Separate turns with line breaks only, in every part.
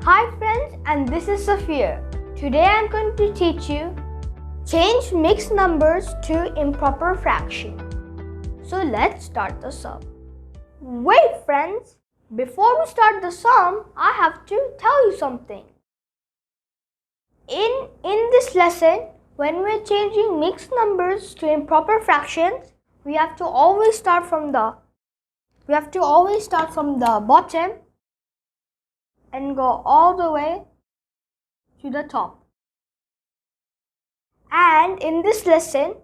Hi friends, and this is Sophia. Today I'm going to teach you change mixed numbers to improper fraction. So let's start the sum. Wait friends, before we start the sum, I have to tell you something. In this lesson, when we're changing mixed numbers to improper fractions, we have to always start from the bottom and go all the way to the top. And in this lesson,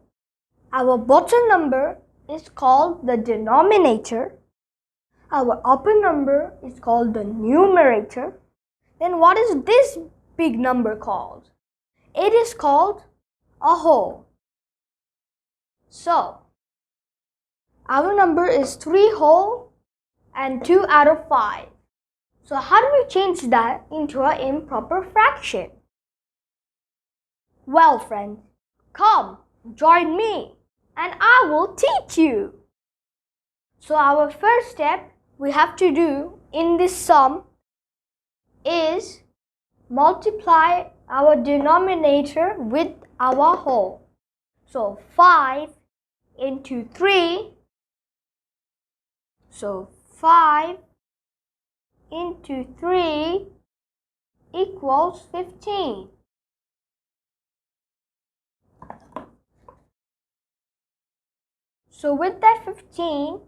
our bottom number is called the denominator. Our upper number is called the numerator. Then what is this big number called? It is called a whole. So, our number is 3 whole and 2 out of 5. So how do we change that into an improper fraction? Well friends, come, join me and I will teach you. So our first step we have to do in this sum is multiply our denominator with our whole. So 5 into 3. So 5 into 3 equals 15. So with that 15,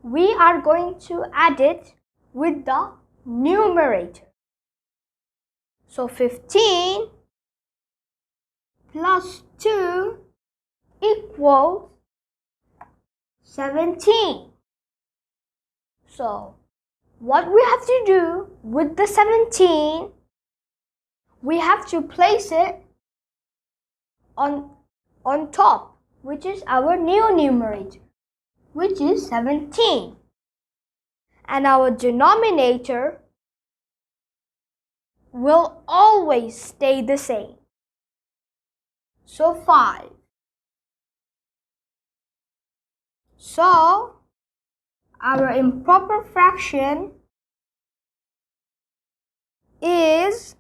we are going to add it with the numerator. So 15 plus 2 equals 17. So what we have to do with the 17, we have to place it on top, which is our new numerator, which is 17. And our denominator will always stay the same. So 5. So our improper fraction is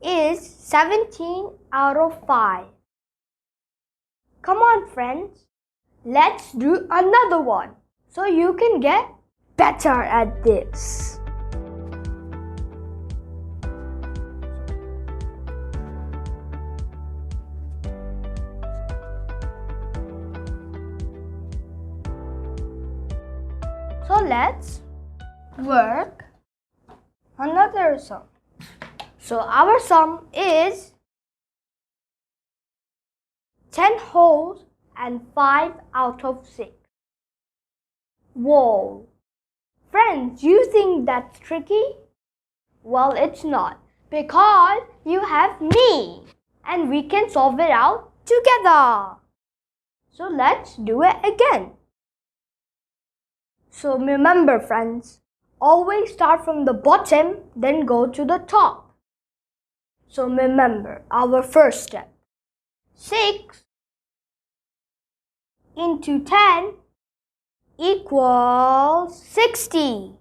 17 out of 5. Come on friends, let's do another one so you can get better at this. So let's work another sum. So our sum is 10 wholes and 5 out of 6. Whoa! Friends, you think that's tricky? Well, it's not, because you have me and we can solve it out together. So let's do it again. So remember friends, always start from the bottom, then go to the top. So remember our first step. 6 into 10 equals 60.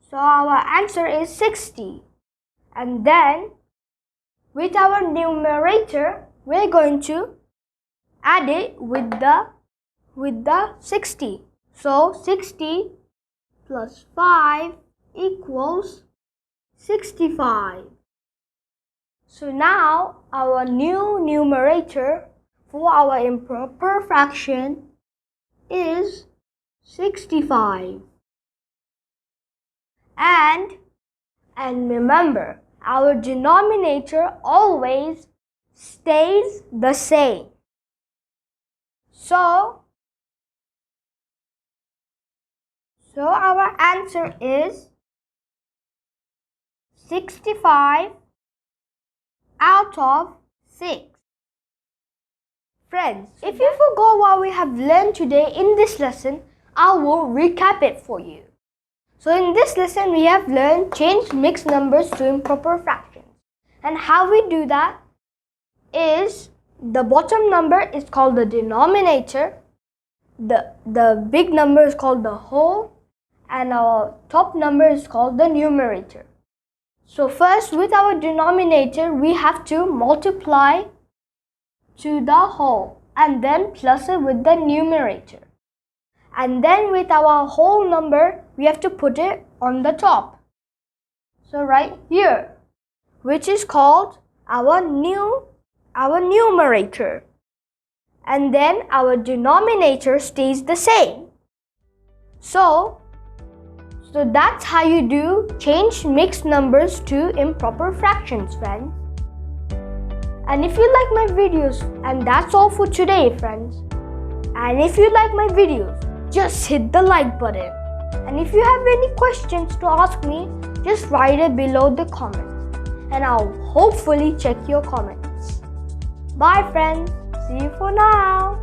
So our answer is 60. And then with our numerator, we're going to add it with the 60. So 60 plus 5 equals 65. So now our new numerator for our improper fraction is 65. And remember, our denominator always stays the same. So our answer is 65 out of 6. Friends, if you forgot what we have learned today in this lesson, I will recap it for you. So in this lesson, we have learned change mixed numbers to improper fractions. And how we do that is the bottom number is called the denominator the big number is called the whole, and our top number is called the numerator. So first, with our denominator, we have to multiply to the whole and then plus it with the numerator. And then with our whole number, we have to put it on the top. So right here, which is called our numerator. And then our denominator stays the same. So that's how you do change mixed numbers to improper fractions, friends. And if you like my videos, and that's all for today, friends. And if you like my videos, just hit the like button. And if you have any questions to ask me, just write it below the comments. And I'll hopefully check your comments. Bye, friends. See you for now.